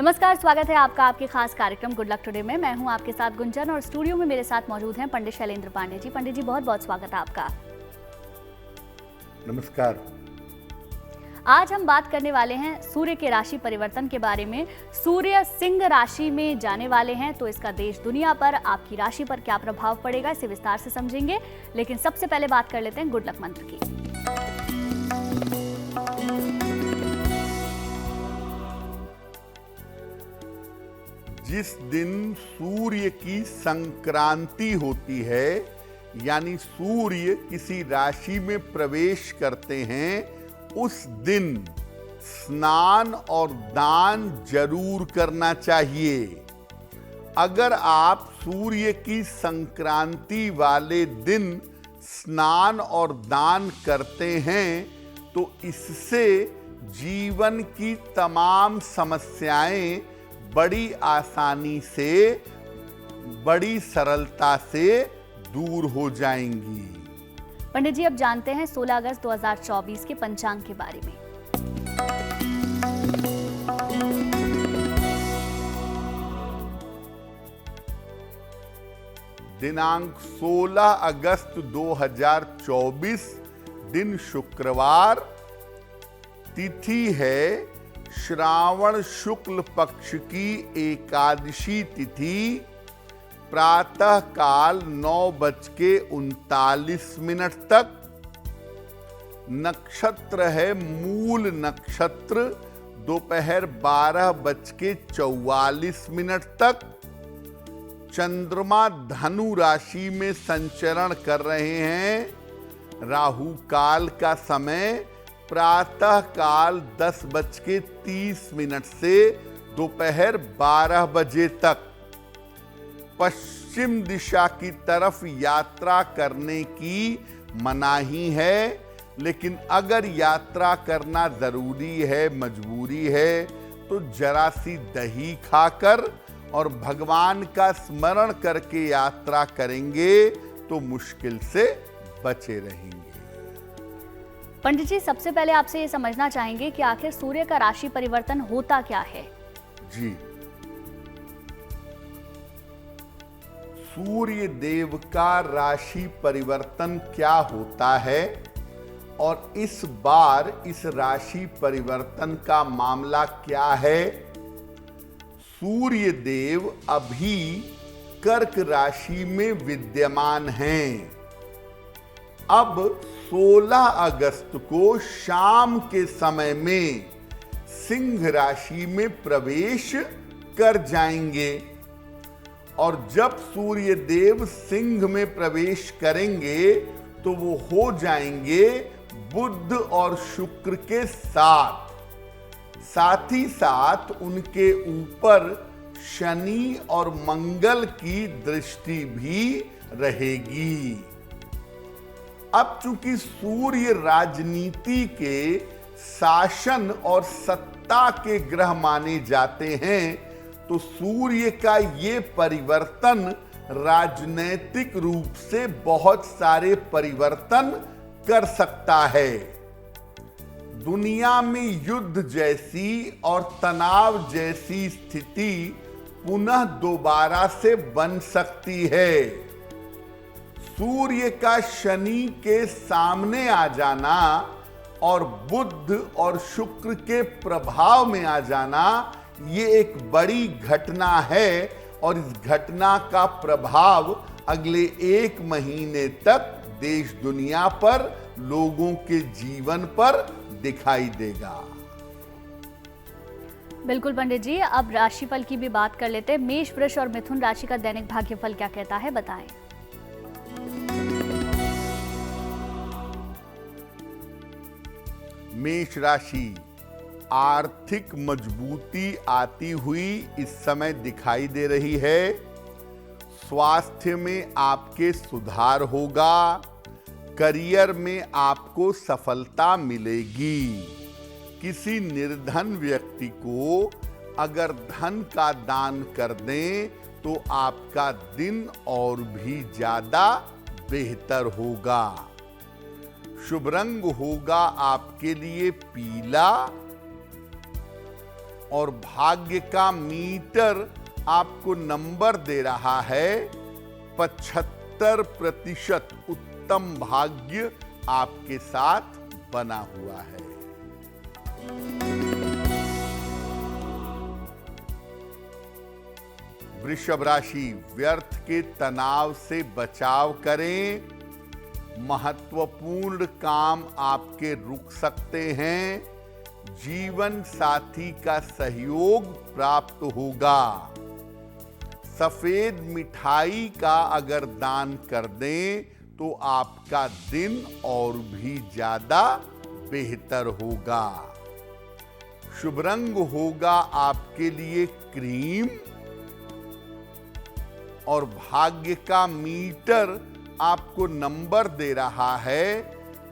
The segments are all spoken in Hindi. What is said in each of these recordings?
नमस्कार, स्वागत है आपका आपके खास कार्यक्रम गुड लक टुडे में। मैं हूं आपके साथ गुंजन और स्टूडियो में मेरे साथ मौजूद हैं पंडित शैलेंद्र पांडे जी। पंडित जी, बहुत बहुत स्वागत है आपका। नमस्कार। आज हम बात करने वाले हैं सूर्य के राशि परिवर्तन के बारे में। सूर्य सिंह राशि में जाने वाले हैं, तो इसका देश दुनिया पर, आपकी राशि पर क्या प्रभाव पड़ेगा, इसे विस्तार से समझेंगे। लेकिन सबसे पहले बात कर लेते हैं गुड लक मंत्र की। जिस दिन सूर्य की संक्रांति होती है, यानी सूर्य किसी राशि में प्रवेश करते हैं, उस दिन स्नान और दान जरूर करना चाहिए। अगर आप सूर्य की संक्रांति वाले दिन स्नान और दान करते हैं, तो इससे जीवन की तमाम समस्याएं बड़ी आसानी से, बड़ी सरलता से दूर हो जाएंगी। पंडित जी, अब जानते हैं 16 अगस्त 2024 के पंचांग के बारे में। दिनांक 16 अगस्त 2024, दिन शुक्रवार, तिथि है श्रावण शुक्ल पक्ष की एकादशी तिथि, प्रातः काल 9:39 तक। नक्षत्र है मूल नक्षत्र, दोपहर 12:44 तक। चंद्रमा धनु राशि में संचरण कर रहे हैं। राहु काल का समय प्रातः काल 10:30 से दोपहर 12 बजे तक। पश्चिम दिशा की तरफ यात्रा करने की मनाही है, लेकिन अगर यात्रा करना जरूरी है, मजबूरी है, तो जरा सी दही खाकर और भगवान का स्मरण करके यात्रा करेंगे तो मुश्किल से बचे रहेंगे। पंडित जी, सबसे पहले आपसे ये समझना चाहेंगे कि आखिर सूर्य का राशि परिवर्तन होता क्या है। जी, सूर्य देव का राशि परिवर्तन क्या होता है और इस बार इस राशि परिवर्तन का मामला क्या है। सूर्य देव अभी कर्क राशि में विद्यमान हैं। अब 16 अगस्त को शाम के समय में सिंह राशि में प्रवेश कर जाएंगे, और जब सूर्य देव सिंह में प्रवेश करेंगे तो वो हो जाएंगे बुध और शुक्र के साथ। साथ ही साथ उनके ऊपर शनि और मंगल की दृष्टि भी रहेगी। अब चूंकि सूर्य राजनीति के, शासन और सत्ता के ग्रह माने जाते हैं, तो सूर्य का ये परिवर्तन राजनैतिक रूप से बहुत सारे परिवर्तन कर सकता है। दुनिया में युद्ध जैसी और तनाव जैसी स्थिति पुनः दोबारा से बन सकती है। सूर्य का शनि के सामने आ जाना और बुध और शुक्र के प्रभाव में आ जाना, ये एक बड़ी घटना है, और इस घटना का प्रभाव अगले 1 महीने तक देश दुनिया पर, लोगों के जीवन पर दिखाई देगा। बिल्कुल पंडित जी, अब राशिफल की भी बात कर लेते हैं। मेष, वृष और मिथुन राशि का दैनिक भाग्यफल क्या कहता है, बताएं। मेष राशि, आर्थिक मजबूती आती हुई इस समय दिखाई दे रही है। स्वास्थ्य में आपके सुधार होगा। करियर में आपको सफलता मिलेगी। किसी निर्धन व्यक्ति को अगर धन का दान कर दें तो आपका दिन और भी ज्यादा बेहतर होगा। शुभ रंग होगा आपके लिए पीला। और भाग्य का मीटर आपको नंबर दे रहा है 75% उत्तम भाग्य आपके साथ बना हुआ है। वृषभ राशि, व्यर्थ के तनाव से बचाव करें। महत्वपूर्ण काम आपके रुक सकते हैं। जीवन साथी का सहयोग प्राप्त होगा। सफेद मिठाई का अगर दान कर दें तो आपका दिन और भी ज्यादा बेहतर होगा। शुभ रंग होगा आपके लिए क्रीम और भाग्य का मीटर आपको नंबर दे रहा है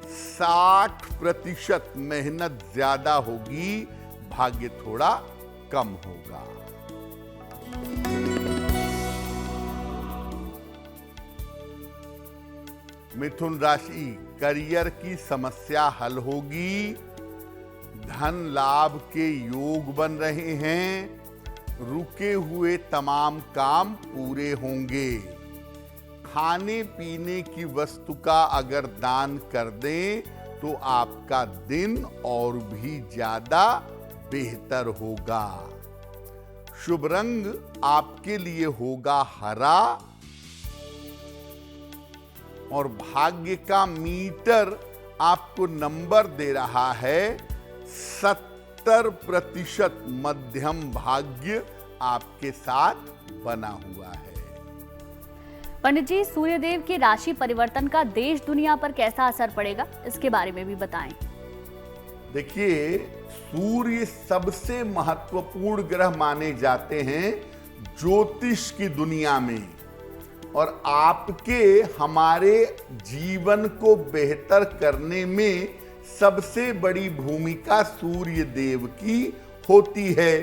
60%। मेहनत ज्यादा होगी, भाग्य थोड़ा कम होगा। मिथुन राशि, करियर की समस्या हल होगी। धन लाभ के योग बन रहे हैं। रुके हुए तमाम काम पूरे होंगे। खाने पीने की वस्तु का अगर दान कर दें तो आपका दिन और भी ज्यादा बेहतर होगा। शुभ रंग आपके लिए होगा हरा और भाग्य का मीटर आपको नंबर दे रहा है 70%। मध्यम भाग्य आपके साथ बना हुआ है। पंडित जी, सूर्यदेव के राशि परिवर्तन का देश दुनिया पर कैसा असर पड़ेगा, इसके बारे में भी बताएं। देखिए, सूर्य सबसे महत्वपूर्ण ग्रह माने जाते हैं ज्योतिष की दुनिया में और आपके हमारे जीवन को बेहतर करने में सबसे बड़ी भूमिका सूर्य देव की होती है।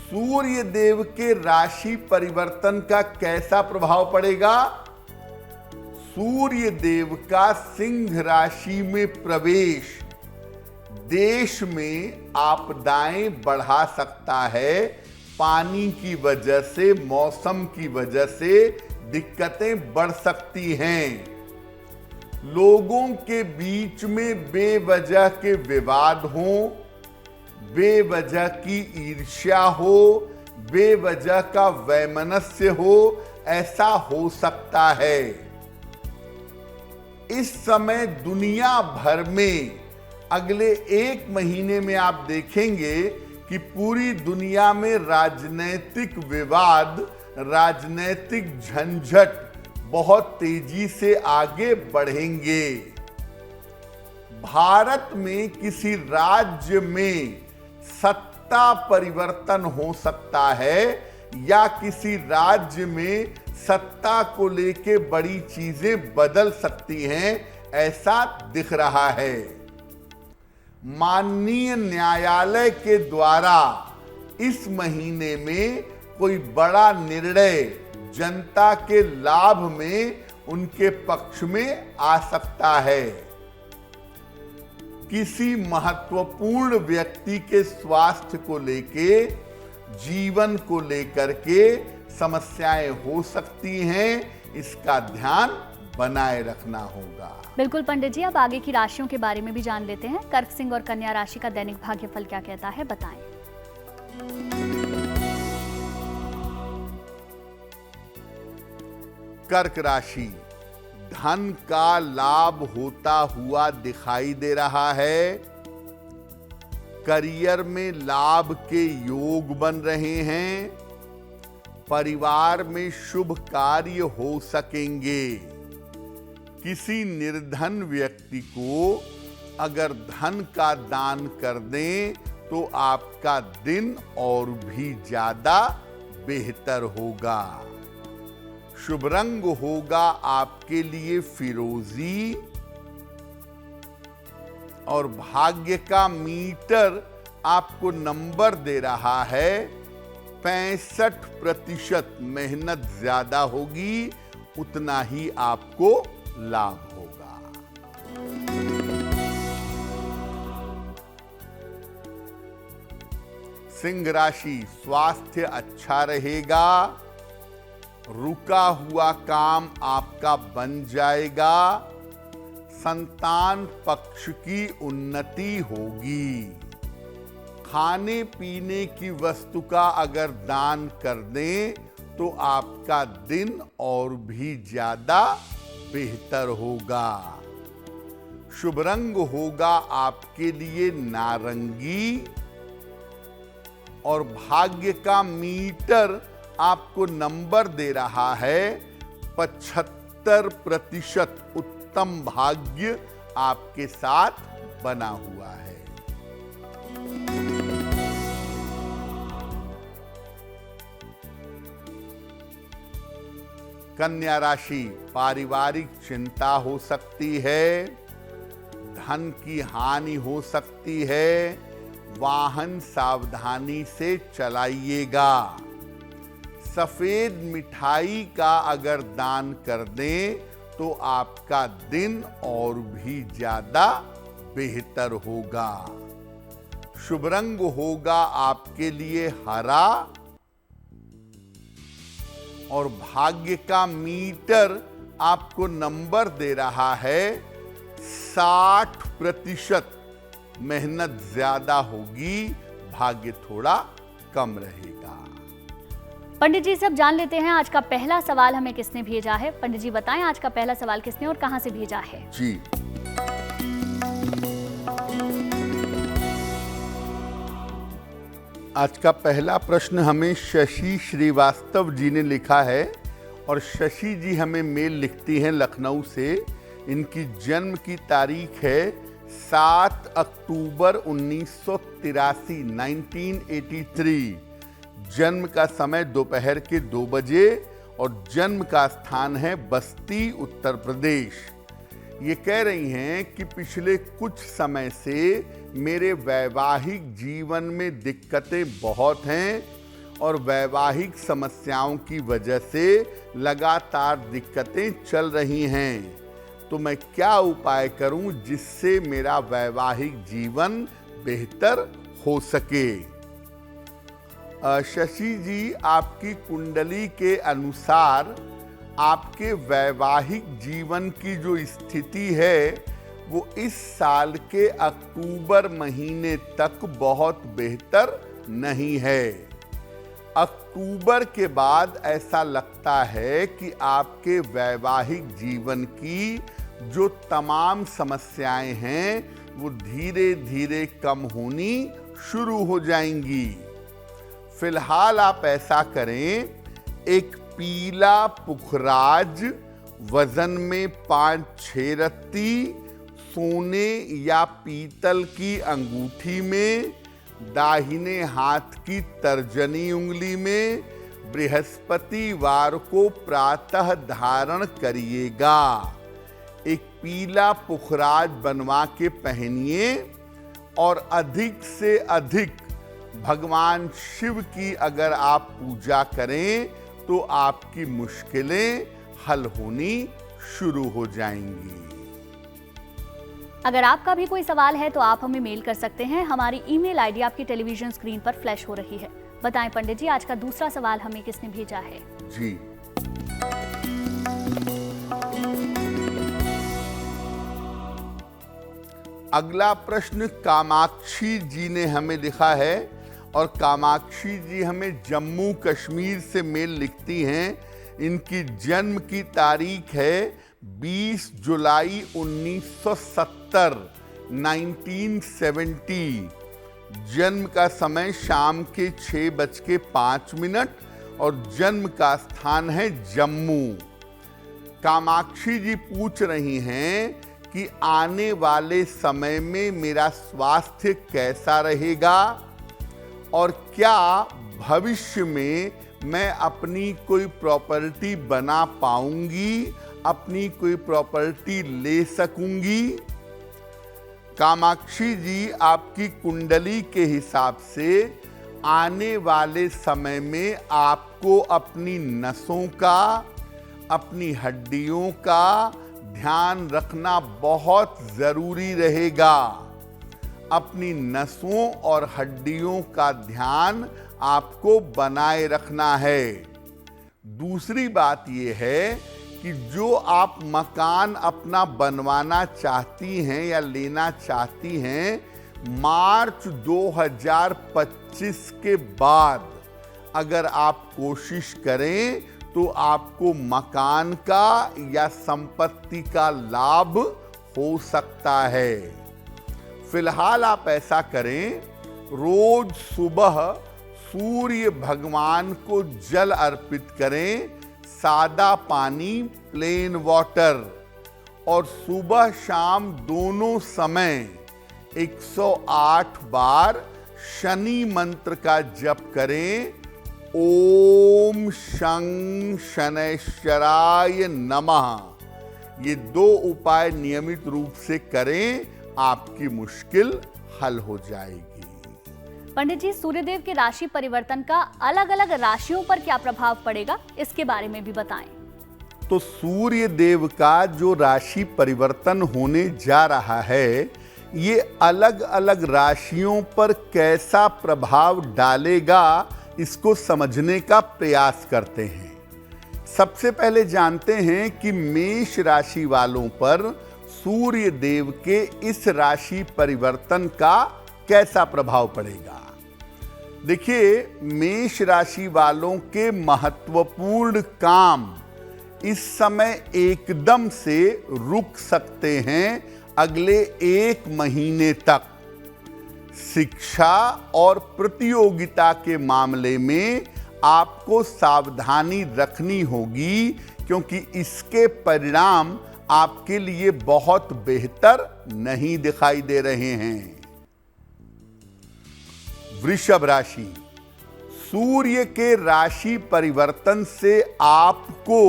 सूर्य देव के राशि परिवर्तन का कैसा प्रभाव पड़ेगा? सूर्य देव का सिंह राशि में प्रवेश देश में आपदाएं बढ़ा सकता है। पानी की वजह से, मौसम की वजह से दिक्कतें बढ़ सकती हैं। लोगों के बीच में बेवजह के विवाद हों, बेवजह की ईर्ष्या हो, बेवजह का वैमनस्य हो, ऐसा हो सकता है। इस समय दुनिया भर में अगले 1 महीने में आप देखेंगे कि पूरी दुनिया में राजनैतिक विवाद, राजनैतिक झंझट बहुत तेजी से आगे बढ़ेंगे। भारत में किसी राज्य में सत्ता परिवर्तन हो सकता है या किसी राज्य में सत्ता को लेके बड़ी चीजें बदल सकती हैं, ऐसा दिख रहा है। माननीय न्यायालय के द्वारा इस महीने में कोई बड़ा निर्णय जनता के लाभ में उनके पक्ष में आ सकता है। किसी महत्वपूर्ण व्यक्ति के स्वास्थ्य को लेके, जीवन को लेकर के समस्याएं हो सकती हैं, इसका ध्यान बनाए रखना होगा। बिल्कुल पंडित जी, अब आगे की राशियों के बारे में भी जान लेते हैं। कर्क, सिंह और कन्या राशि का दैनिक भाग्यफल क्या कहता है, बताएं। कर्क राशि, धन का लाभ होता हुआ दिखाई दे रहा है। करियर में लाभ के योग बन रहे हैं। परिवार में शुभ कार्य हो सकेंगे। किसी निर्धन व्यक्ति को अगर धन का दान कर दें तो आपका दिन और भी ज्यादा बेहतर होगा। शुभ रंग होगा आपके लिए फिरोजी और भाग्य का मीटर आपको नंबर दे रहा है 65%। मेहनत ज्यादा होगी, उतना ही आपको लाभ होगा। सिंह राशि, स्वास्थ्य अच्छा रहेगा, रुका हुआ काम आपका बन जाएगा, संतान पक्ष की उन्नति होगी। खाने पीने की वस्तु का अगर दान कर दें तो आपका दिन और भी ज्यादा बेहतर होगा। शुभ रंग होगा आपके लिए नारंगी और भाग्य का मीटर आपको नंबर दे रहा है 75%। उत्तम भाग्य आपके साथ बना हुआ है। कन्या राशि, पारिवारिक चिंता हो सकती है, धन की हानि हो सकती है, वाहन सावधानी से चलाइएगा। सफेद मिठाई का अगर दान कर दें तो आपका दिन और भी ज्यादा बेहतर होगा। शुभ रंग होगा आपके लिए हरा और भाग्य का मीटर आपको नंबर दे रहा है 60%। मेहनत ज्यादा होगी, भाग्य थोड़ा कम रहेगा। पंडित जी, सब जान लेते हैं आज का पहला सवाल हमें किसने भेजा है। पंडित जी बताएं आज का पहला सवाल किसने और कहां से भेजा है। जी, आज का पहला प्रश्न हमें शशि श्रीवास्तव जी ने लिखा है और शशि जी हमें मेल लिखती हैं लखनऊ से। इनकी जन्म की तारीख है 7 अक्टूबर 1983, 1983। जन्म का समय दोपहर के 2 बजे और जन्म का स्थान है बस्ती, उत्तर प्रदेश। ये कह रही हैं कि पिछले कुछ समय से मेरे वैवाहिक जीवन में दिक्कतें बहुत हैं और वैवाहिक समस्याओं की वजह से लगातार दिक्कतें चल रही हैं। तो मैं क्या उपाय करूं जिससे मेरा वैवाहिक जीवन बेहतर हो सके। शशि जी, आपकी कुंडली के अनुसार आपके वैवाहिक जीवन की जो स्थिति है वो इस साल के अक्टूबर महीने तक बहुत बेहतर नहीं है। अक्टूबर के बाद ऐसा लगता है कि आपके वैवाहिक जीवन की जो तमाम समस्याएं हैं वो धीरे धीरे कम होनी शुरू हो जाएंगी। फिलहाल आप ऐसा करें, एक पीला पुखराज वजन में 5-6 रत्ती सोने या पीतल की अंगूठी में, दाहिने हाथ की तर्जनी उंगली में बृहस्पतिवार को प्रातः धारण करिएगा। एक पीला पुखराज बनवा के पहनिए और अधिक से अधिक भगवान शिव की अगर आप पूजा करें तो आपकी मुश्किलें हल होनी शुरू हो जाएंगी। अगर आपका भी कोई सवाल है तो आप हमें मेल कर सकते हैं। हमारी ईमेल आईडी आपकी टेलीविजन स्क्रीन पर फ्लैश हो रही है। बताएं पंडित जी, आज का दूसरा सवाल हमें किसने भेजा है। जी, अगला प्रश्न कामाक्षी जी ने हमें लिखा है और कामाक्षी जी हमें जम्मू कश्मीर से मेल लिखती हैं। इनकी जन्म की तारीख है 20 जुलाई 1970, 1970। जन्म का समय शाम के 6:05 और जन्म का स्थान है जम्मू। कामाक्षी जी पूछ रही हैं कि आने वाले समय में मेरा स्वास्थ्य कैसा रहेगा और क्या भविष्य में मैं अपनी कोई प्रॉपर्टी बना पाऊंगी, अपनी कोई प्रॉपर्टी ले सकूंगी। कामाक्षी जी, आपकी कुंडली के हिसाब से आने वाले समय में आपको अपनी नसों का, अपनी हड्डियों का ध्यान रखना बहुत जरूरी रहेगा। अपनी नसों और हड्डियों का ध्यान आपको बनाए रखना है। दूसरी बात यह है कि जो आप मकान अपना बनवाना चाहती हैं या लेना चाहती हैं, मार्च 2025 के बाद अगर आप कोशिश करें तो आपको मकान का या संपत्ति का लाभ हो सकता है। फिलहाल आप ऐसा करें, रोज सुबह सूर्य भगवान को जल अर्पित करें, सादा पानी, प्लेन वाटर, और सुबह शाम दोनों समय 108 बार शनि मंत्र का जप करें। ओम शं शनैश्चराय नमः। ये 2 उपाय नियमित रूप से करें, आपकी मुश्किल हल हो जाएगी। पंडित जी, सूर्यदेव के राशि परिवर्तन का अलग अलग राशियों पर क्या प्रभाव पड़ेगा, इसके बारे में भी बताएं। तो सूर्य देव का जो राशि परिवर्तन होने जा रहा है, ये अलग अलग राशियों पर कैसा प्रभाव डालेगा, इसको समझने का प्रयास करते हैं। सबसे पहले जानते हैं कि मेष राशि वालों पर सूर्य देव के इस राशि परिवर्तन का कैसा प्रभाव पड़ेगा। देखिए, मेष राशि वालों के महत्वपूर्ण काम इस समय एकदम से रुक सकते हैं अगले 1 महीने तक। शिक्षा और प्रतियोगिता के मामले में आपको सावधानी रखनी होगी, क्योंकि इसके परिणाम आपके लिए बहुत बेहतर नहीं दिखाई दे रहे हैं। वृषभ राशि, सूर्य के राशि परिवर्तन से आपको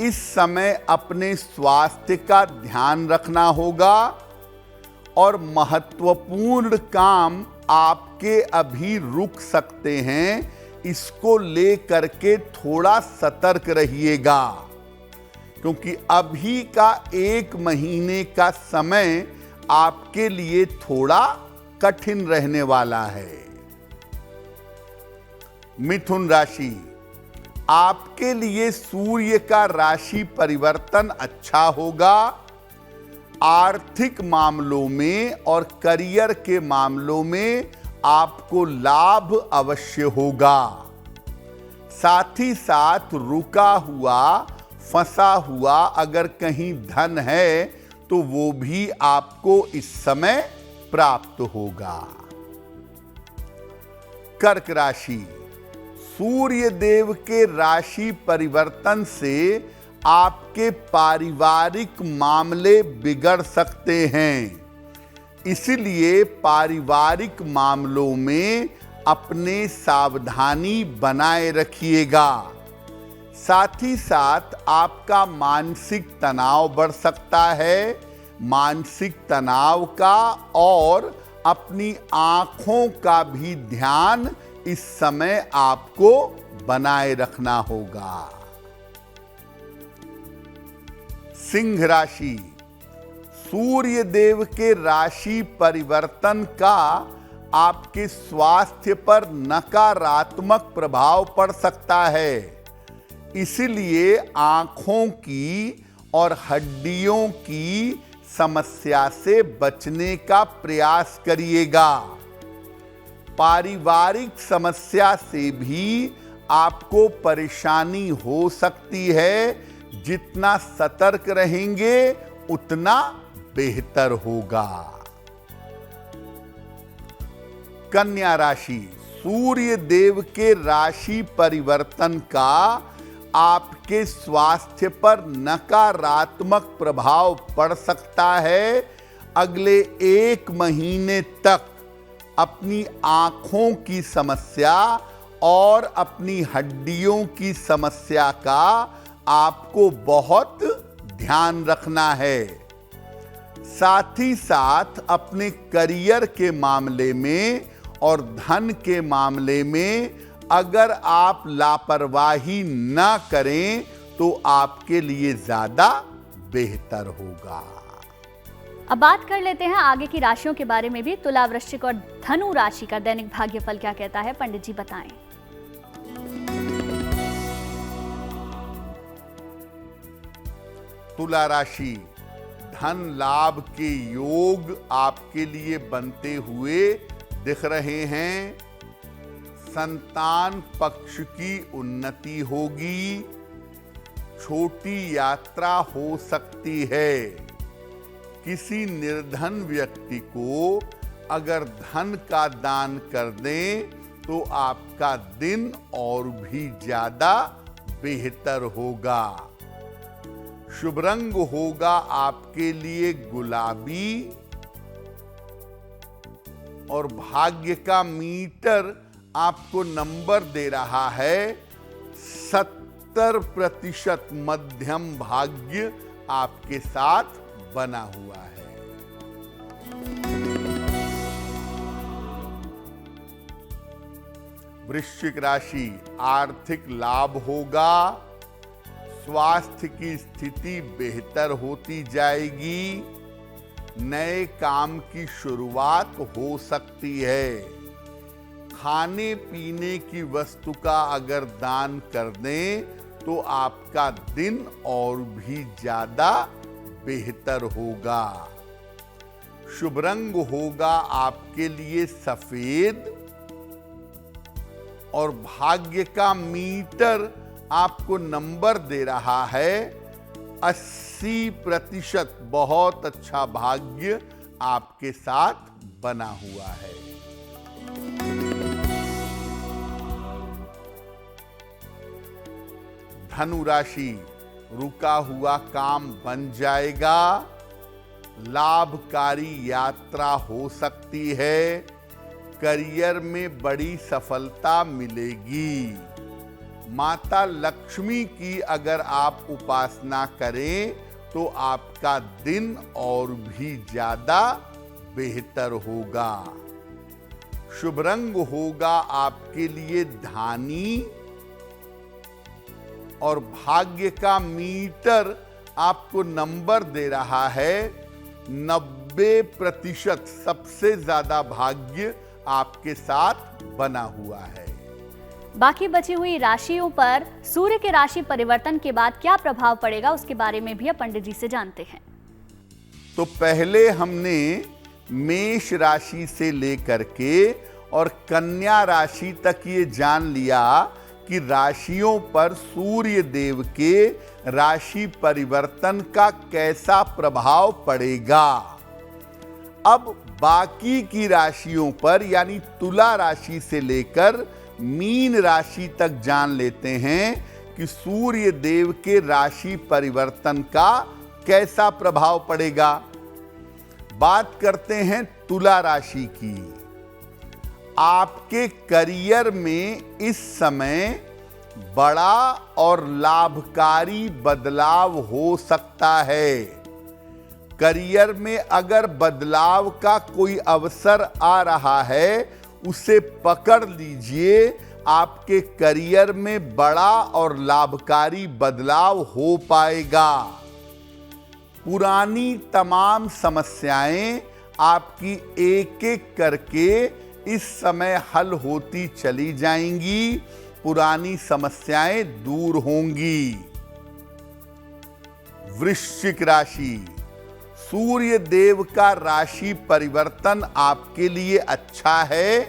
इस समय अपने स्वास्थ्य का ध्यान रखना होगा और महत्वपूर्ण काम आपके अभी रुक सकते हैं। इसको लेकर के थोड़ा सतर्क रहिएगा, क्योंकि अभी का 1 महीने का समय आपके लिए थोड़ा कठिन रहने वाला है। मिथुन राशि, आपके लिए सूर्य का राशि परिवर्तन अच्छा होगा। आर्थिक मामलों में और करियर के मामलों में आपको लाभ अवश्य होगा। साथ ही साथ रुका हुआ, फंसा हुआ अगर कहीं धन है तो वो भी आपको इस समय प्राप्त होगा। कर्क राशि, सूर्य देव के राशि परिवर्तन से आपके पारिवारिक मामले बिगड़ सकते हैं, इसलिए पारिवारिक मामलों में अपने सावधानी बनाए रखिएगा। साथ ही साथ आपका मानसिक तनाव बढ़ सकता है। मानसिक तनाव का और अपनी आंखों का भी ध्यान इस समय आपको बनाए रखना होगा। सिंह राशि, सूर्य देव के राशि परिवर्तन का आपके स्वास्थ्य पर नकारात्मक प्रभाव पड़ सकता है, इसलिए आंखों की और हड्डियों की समस्या से बचने का प्रयास करिएगा। पारिवारिक समस्या से भी आपको परेशानी हो सकती है। जितना सतर्क रहेंगे उतना बेहतर होगा। कन्या राशि, सूर्य देव के राशि परिवर्तन का आपके स्वास्थ्य पर नकारात्मक प्रभाव पड़ सकता है। अगले 1 महीने तक अपनी आंखों की समस्या और अपनी हड्डियों की समस्या का आपको बहुत ध्यान रखना है। साथ ही साथ अपने करियर के मामले में और धन के मामले में अगर आप लापरवाही न करें तो आपके लिए ज्यादा बेहतर होगा। अब बात कर लेते हैं आगे की राशियों के बारे में भी। तुला, वृश्चिक और धनु राशि का दैनिक भाग्यफल क्या कहता है, पंडित जी बताएं। तुला राशि, धन लाभ के योग आपके लिए बनते हुए दिख रहे हैं। संतान पक्ष की उन्नति होगी। छोटी यात्रा हो सकती है। किसी निर्धन व्यक्ति को अगर धन का दान कर दें तो आपका दिन और भी ज्यादा बेहतर होगा। शुभ रंग होगा आपके लिए गुलाबी और भाग्य का मीटर आपको नंबर दे रहा है 70% मध्यम भाग्य आपके साथ बना हुआ है। वृश्चिक राशि, आर्थिक लाभ होगा। स्वास्थ्य की स्थिति बेहतर होती जाएगी। नए काम की शुरुआत हो सकती है। खाने पीने की वस्तु का अगर दान कर दें तो आपका दिन और भी ज्यादा बेहतर होगा। शुभ रंग होगा आपके लिए सफेद और भाग्य का मीटर आपको नंबर दे रहा है 80%। बहुत अच्छा भाग्य आपके साथ बना हुआ है। धनु राशि, रुका हुआ काम बन जाएगा। लाभकारी यात्रा हो सकती है। करियर में बड़ी सफलता मिलेगी। माता लक्ष्मी की अगर आप उपासना करें तो आपका दिन और भी ज्यादा बेहतर होगा। शुभ रंग होगा आपके लिए धानी और भाग्य का मीटर आपको नंबर दे रहा है 90%। सबसे ज्यादा भाग्य आपके साथ बना हुआ है। बाकी बची हुई राशियों पर सूर्य के राशि परिवर्तन के बाद क्या प्रभाव पड़ेगा, उसके बारे में भी अब पंडित जी से जानते हैं। तो पहले हमने मेष राशि से लेकर के और कन्या राशि तक ये जान लिया कि राशियों पर सूर्य देव के राशि परिवर्तन का कैसा प्रभाव पड़ेगा। अब बाकी की राशियों पर यानी तुला राशि से लेकर मीन राशि तक जान लेते हैं कि सूर्य देव के राशि परिवर्तन का कैसा प्रभाव पड़ेगा। बात करते हैं तुला राशि की। आपके करियर में इस समय बड़ा और लाभकारी बदलाव हो सकता है। करियर में अगर बदलाव का कोई अवसर आ रहा है उसे पकड़ लीजिए। आपके करियर में बड़ा और लाभकारी बदलाव हो पाएगा। पुरानी तमाम समस्याएं आपकी एक एक करके इस समय हल होती चली जाएंगी। पुरानी समस्याएं दूर होंगी। वृश्चिक राशि, सूर्य देव का राशि परिवर्तन आपके लिए अच्छा है।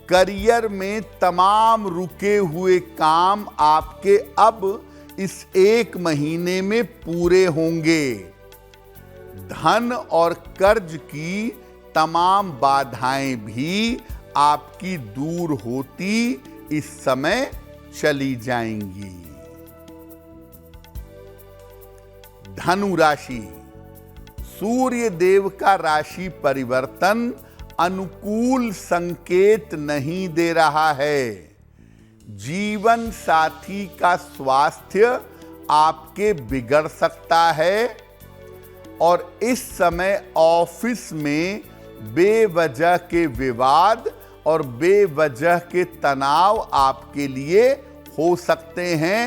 करियर में तमाम रुके हुए काम आपके अब इस 1 महीने में पूरे होंगे। धन और कर्ज की तमाम बाधाएं भी आपकी दूर होती इस समय चली जाएंगी। धनु राशि, सूर्य देव का राशि परिवर्तन अनुकूल संकेत नहीं दे रहा है। जीवन साथी का स्वास्थ्य आपके बिगड़ सकता है और इस समय ऑफिस में बेवजह के विवाद और बेवजह के तनाव आपके लिए हो सकते हैं।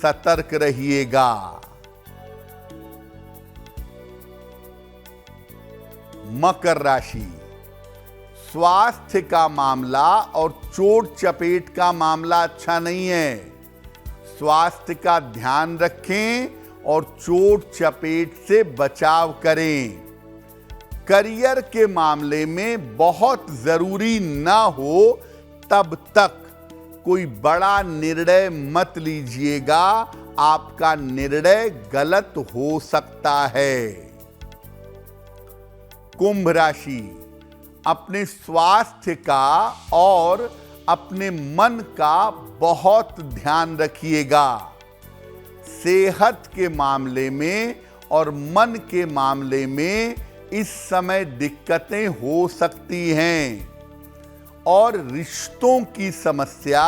सतर्क रहिएगा। मकर राशि, स्वास्थ्य का मामला और चोट चपेट का मामला अच्छा नहीं है। स्वास्थ्य का ध्यान रखें और चोट चपेट से बचाव करें। करियर के मामले में बहुत जरूरी ना हो तब तक कोई बड़ा निर्णय मत लीजिएगा, आपका निर्णय गलत हो सकता है। कुंभ राशि, अपने स्वास्थ्य का और अपने मन का बहुत ध्यान रखिएगा। सेहत के मामले में और मन के मामले में इस समय दिक्कतें हो सकती हैं और रिश्तों की समस्या,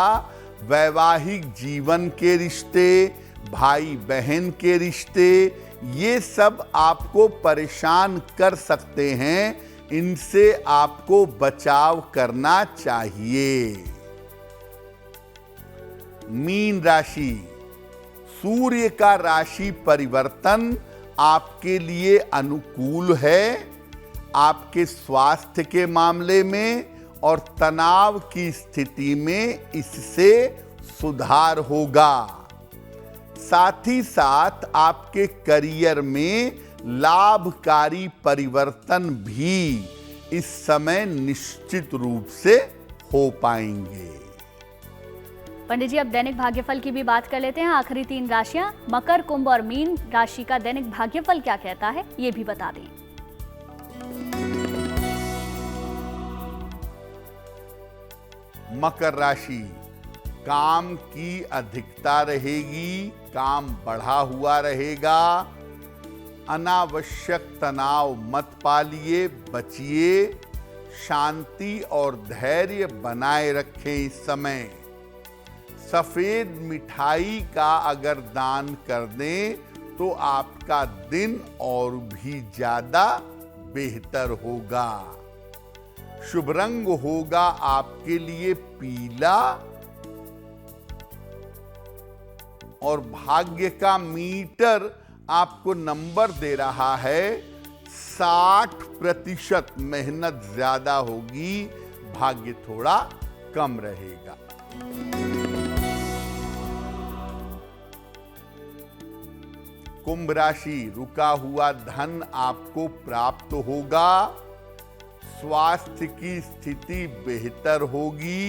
वैवाहिक जीवन के रिश्ते, भाई बहन के रिश्ते, ये सब आपको परेशान कर सकते हैं। इनसे आपको बचाव करना चाहिए। मीन राशि, सूर्य का राशि परिवर्तन आपके लिए अनुकूल है। आपके स्वास्थ्य के मामले में और तनाव की स्थिति में इससे सुधार होगा। साथ ही साथ आपके करियर में लाभकारी परिवर्तन भी इस समय निश्चित रूप से हो पाएंगे। पंडित जी, अब दैनिक भाग्यफल की भी बात कर लेते हैं। आखिरी 3 राशियां मकर, कुंभ और मीन राशि का दैनिक भाग्यफल क्या कहता है, ये भी बता दें। मकर राशि, काम की अधिकता रहेगी, काम बढ़ा हुआ रहेगा। अनावश्यक तनाव मत पालिए, बचिए। शांति और धैर्य बनाए रखें इस समय। सफेद मिठाई का अगर दान कर दें तो आपका दिन और भी ज्यादा बेहतर होगा। शुभ रंग होगा आपके लिए पीला और भाग्य का मीटर आपको नंबर दे रहा है 60%। मेहनत ज्यादा होगी, भाग्य थोड़ा कम रहेगा। कुंभ राशि, रुका हुआ धन आपको प्राप्त होगा। स्वास्थ्य की स्थिति बेहतर होगी।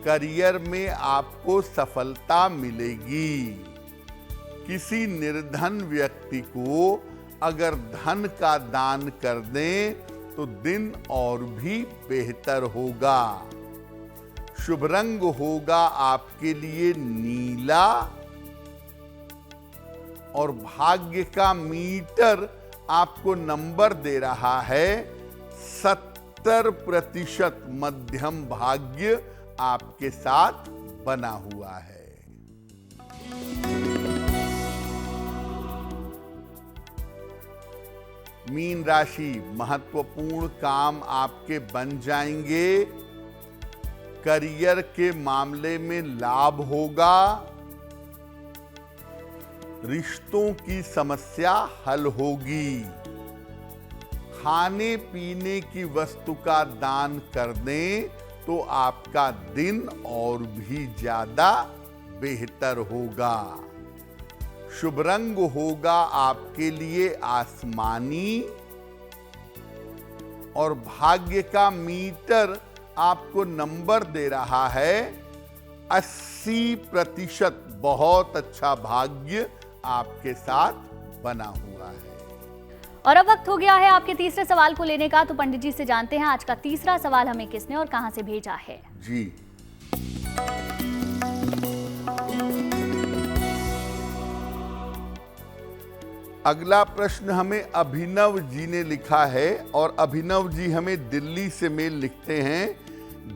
करियर में आपको सफलता मिलेगी। किसी निर्धन व्यक्ति को अगर धन का दान कर दें तो दिन और भी बेहतर होगा। शुभ रंग होगा आपके लिए नीला और भाग्य का मीटर आपको नंबर दे रहा है 70%। मध्यम भाग्य आपके साथ बना हुआ है। मीन राशि, महत्वपूर्ण काम आपके बन जाएंगे। करियर के मामले में लाभ होगा। रिश्तों की समस्या हल होगी। खाने पीने की वस्तु का दान कर दें तो आपका दिन और भी ज्यादा बेहतर होगा। शुभ रंग होगा आपके लिए आसमानी और भाग्य का मीटर आपको नंबर दे रहा है 80%। बहुत अच्छा भाग्य आपके साथ बना हुआ है। और अब वक्त हो गया है आपके तीसरे सवाल को लेने का, तो पंडित जी से जानते हैं आज का तीसरा सवाल हमें किसने और कहां से भेजा है। जी, अगला प्रश्न हमें अभिनव जी ने लिखा है और अभिनव जी हमें दिल्ली से मेल लिखते हैं।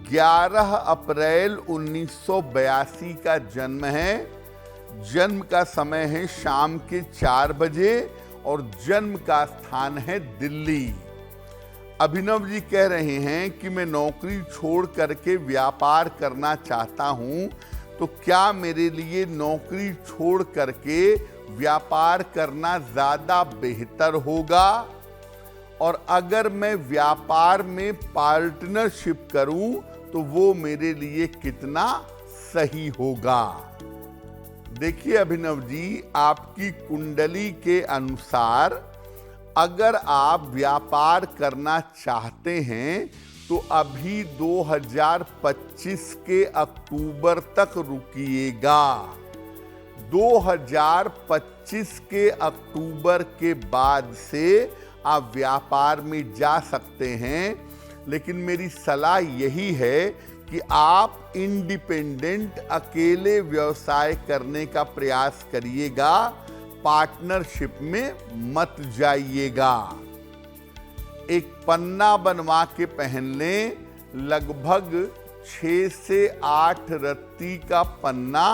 11 अप्रैल 1982 का जन्म है। जन्म का समय है शाम के 4 बजे और जन्म का स्थान है दिल्ली। अभिनव जी कह रहे हैं कि मैं नौकरी छोड़ करके व्यापार करना चाहता हूं, तो क्या मेरे लिए नौकरी छोड़ करके व्यापार करना ज्यादा बेहतर होगा? और अगर मैं व्यापार में पार्टनरशिप करूं तो वो मेरे लिए कितना सही होगा। देखिए अभिनव जी, आपकी कुंडली के अनुसार अगर आप व्यापार करना चाहते हैं तो अभी 2025 के अक्टूबर तक रुकिएगा। 2025 के अक्टूबर के बाद से आप व्यापार में जा सकते हैं, लेकिन मेरी सलाह यही है कि आप इंडिपेंडेंट अकेले व्यवसाय करने का प्रयास करिएगा, पार्टनरशिप में मत जाइएगा। एक पन्ना बनवा के पहन लें, लगभग 6 से 8 रत्ती का पन्ना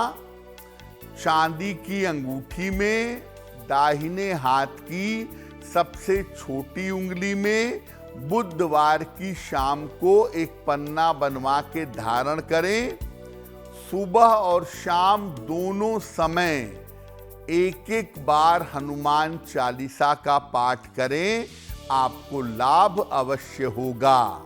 चांदी की अंगूठी में, दाहिने हाथ की सबसे छोटी उंगली में बुधवार की शाम को एक पन्ना बनवा के धारण करें। सुबह और शाम दोनों समय एक एक बार हनुमान चालीसा का पाठ करें, आपको लाभ अवश्य होगा।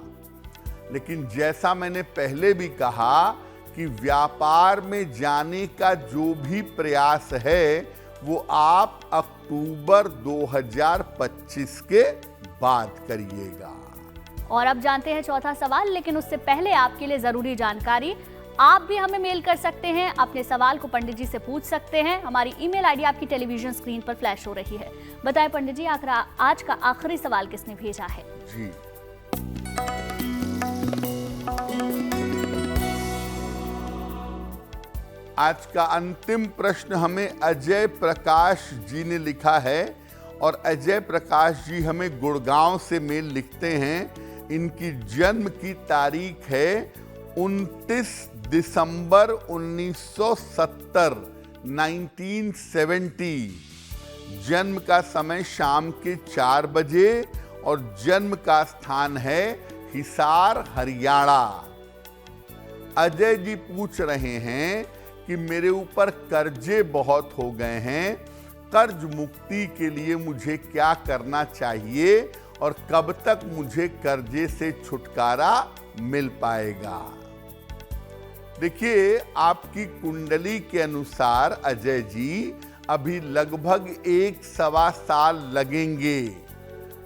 लेकिन जैसा मैंने पहले भी कहा कि व्यापार में जाने का जो भी प्रयास है वो आप अक्टूबर 2025 के बाद करिएगा। और अब जानते हैं चौथा सवाल, लेकिन उससे पहले आपके लिए जरूरी जानकारी। आप भी हमें मेल कर सकते हैं, अपने सवाल को पंडित जी से पूछ सकते हैं। हमारी ईमेल आईडी आपकी टेलीविजन स्क्रीन पर फ्लैश हो रही है। बताएं पंडित जी, आज का आखिरी सवाल किसने भेजा है? जी, आज का अंतिम प्रश्न हमें अजय प्रकाश जी ने लिखा है और अजय प्रकाश जी हमें गुड़गांव से मेल लिखते हैं। इनकी जन्म की तारीख है 29 दिसंबर 1970, 1970। जन्म का समय शाम के 4 बजे और जन्म का स्थान है हिसार, हरियाणा। अजय जी पूछ रहे हैं कि मेरे ऊपर कर्जे बहुत हो गए हैं, कर्ज मुक्ति के लिए मुझे क्या करना चाहिए और कब तक मुझे कर्जे से छुटकारा मिल पाएगा। देखिए, आपकी कुंडली के अनुसार अजय जी अभी लगभग 1-1.25 साल लगेंगे।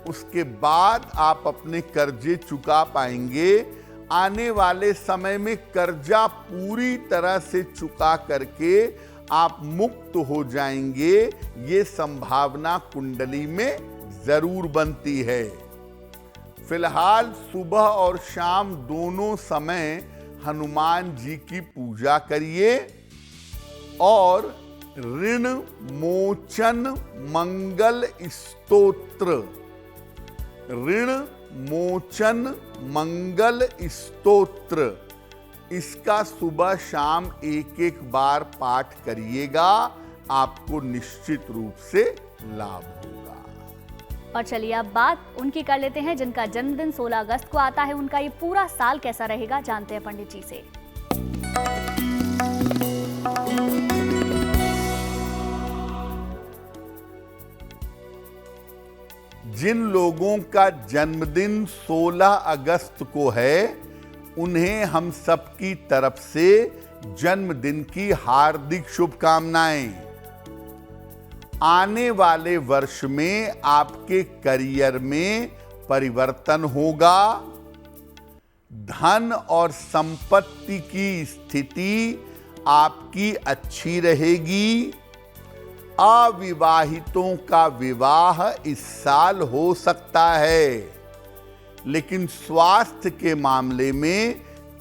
उसके बाद आप अपने कर्जे चुका पाएंगे। आने वाले समय में कर्जा पूरी तरह से चुका करके आप मुक्त हो जाएंगे, ये संभावना कुंडली में जरूर बनती है। फिलहाल सुबह और शाम दोनों समय हनुमान जी की पूजा करिए और ऋण मोचन मंगल स्तोत्र, ऋण मोचन मंगल स्तोत्र, इसका सुबह शाम एक बार पाठ करिएगा, आपको निश्चित रूप से लाभ होगा। और चलिए अब बात उनकी कर लेते हैं जिनका जन्मदिन 16 अगस्त को आता है। उनका ये पूरा साल कैसा रहेगा, जानते हैं पंडित जी से। जिन लोगों का जन्मदिन 16 अगस्त को है, उन्हें हम सबकी तरफ से जन्मदिन की हार्दिक शुभकामनाएं। आने वाले वर्ष में आपके करियर में परिवर्तन होगा। धन और संपत्ति की स्थिति आपकी अच्छी रहेगी। अविवाहितों का विवाह इस साल हो सकता है, लेकिन स्वास्थ्य के मामले में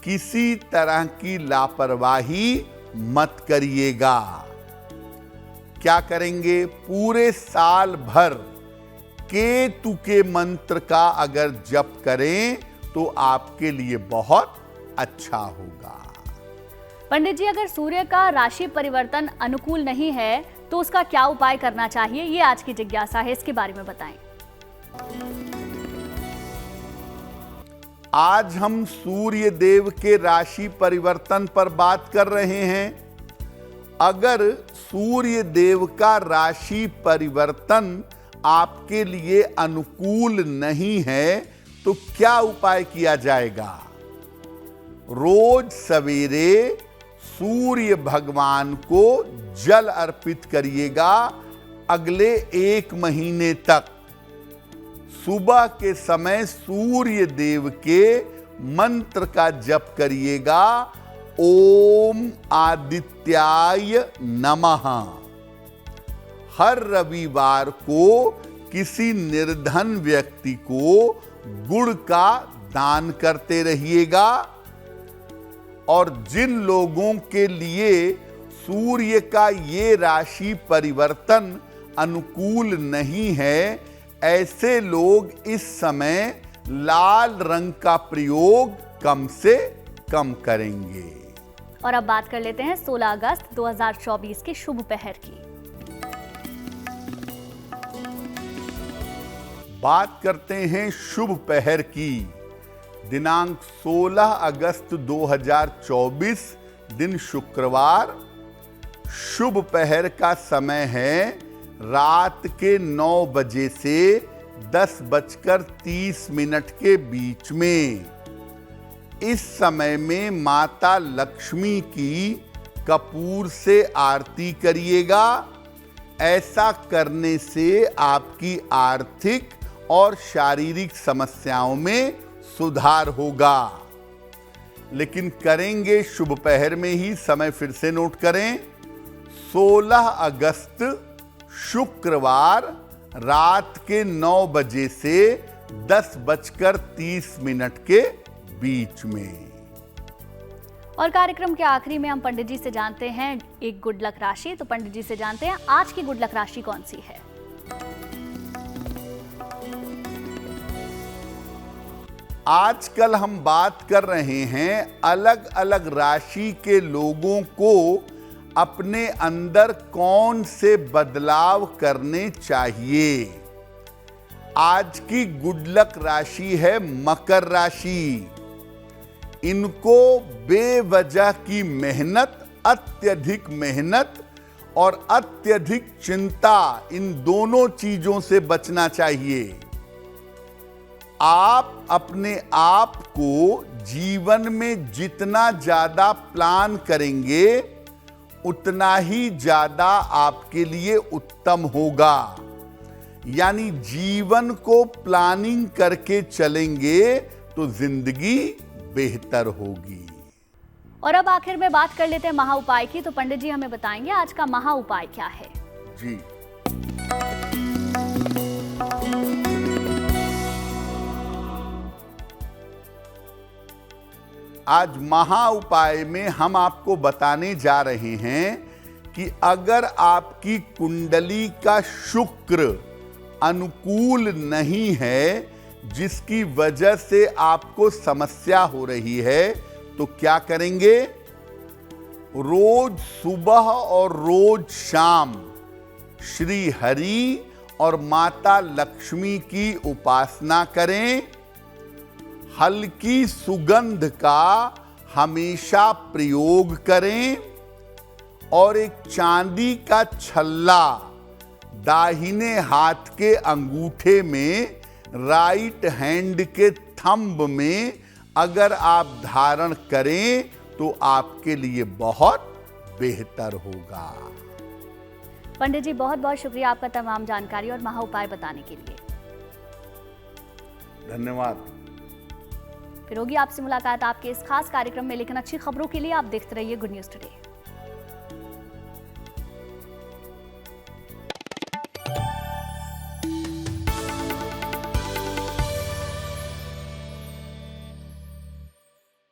किसी तरह की लापरवाही मत करिएगा। क्या करेंगे? पूरे साल भर केतु के मंत्र का अगर जप करें तो आपके लिए बहुत अच्छा होगा। पंडित जी, अगर सूर्य का राशि परिवर्तन अनुकूल नहीं है तो उसका क्या उपाय करना चाहिए, ये आज की जिज्ञासा है, इसके बारे में बताएं। आज हम सूर्य देव के राशि परिवर्तन पर बात कर रहे हैं। अगर सूर्य देव का राशि परिवर्तन आपके लिए अनुकूल नहीं है, तो क्या उपाय किया जाएगा? रोज सवेरे सूर्य भगवान को जल अर्पित करिएगा। अगले 1 महीने तक सुबह के समय सूर्य देव के मंत्र का जप करिएगा, ओम आदित्याय नमः। हर रविवार को किसी निर्धन व्यक्ति को गुड़ का दान करते रहिएगा। और जिन लोगों के लिए सूर्य का ये राशि परिवर्तन अनुकूल नहीं है, ऐसे लोग इस समय लाल रंग का प्रयोग कम से कम करेंगे। और अब बात कर लेते हैं 16 अगस्त 2024 के शुभ पहर की। बात करते हैं शुभ पहर की। दिनांक 16 अगस्त 2024 दिन शुक्रवार। शुभ पहर का समय है रात के 9 बजे से 10:30 के बीच में। इस समय में माता लक्ष्मी की कपूर से आरती करिएगा। ऐसा करने से आपकी आर्थिक और शारीरिक समस्याओं में सुधार होगा। लेकिन करेंगे शुभ पहर में ही। समय फिर से नोट करें, 16 अगस्त शुक्रवार रात के 9 बजे से 10:30 के बीच में। और कार्यक्रम के आखिरी में हम पंडित जी से जानते हैं एक गुड लक राशि। तो पंडित जी से जानते हैं आज की गुड लक राशि कौन सी है। आजकल हम बात कर रहे हैं अलग अलग राशि के लोगों को अपने अंदर कौन से बदलाव करने चाहिए। आज की गुड लक राशि है मकर राशि। इनको बेवजह की मेहनत, अत्यधिक मेहनत और अत्यधिक चिंता, इन दोनों चीजों से बचना चाहिए। आप अपने आप को जीवन में जितना ज्यादा प्लान करेंगे, उतना ही ज्यादा आपके लिए उत्तम होगा। यानी जीवन को प्लानिंग करके चलेंगे तो जिंदगी बेहतर होगी। और अब आखिर में बात कर लेते हैं महा उपाय की। तो पंडित जी हमें बताएंगे आज का महा उपाय क्या है। जी, आज महा उपाय में हम आपको बताने जा रहे हैं कि अगर आपकी कुंडली का शुक्र अनुकूल नहीं है, जिसकी वजह से आपको समस्या हो रही है, तो क्या करेंगे? रोज सुबह और रोज शाम श्री हरि और माता लक्ष्मी की उपासना करें। हल्की सुगंध का हमेशा प्रयोग करें और एक चांदी का छल्ला दाहिने हाथ के अंगूठे में, राइट हैंड के थंब में अगर आप धारण करें तो आपके लिए बहुत बेहतर होगा। पंडित जी बहुत बहुत शुक्रिया आपका तमाम जानकारी और महा उपाय बताने के लिए। धन्यवाद। फिर होगी आपसे मुलाकात आपके इस खास कार्यक्रम में, लेकिन अच्छी खबरों के लिए आप देखते रहिए गुड न्यूज टुडे।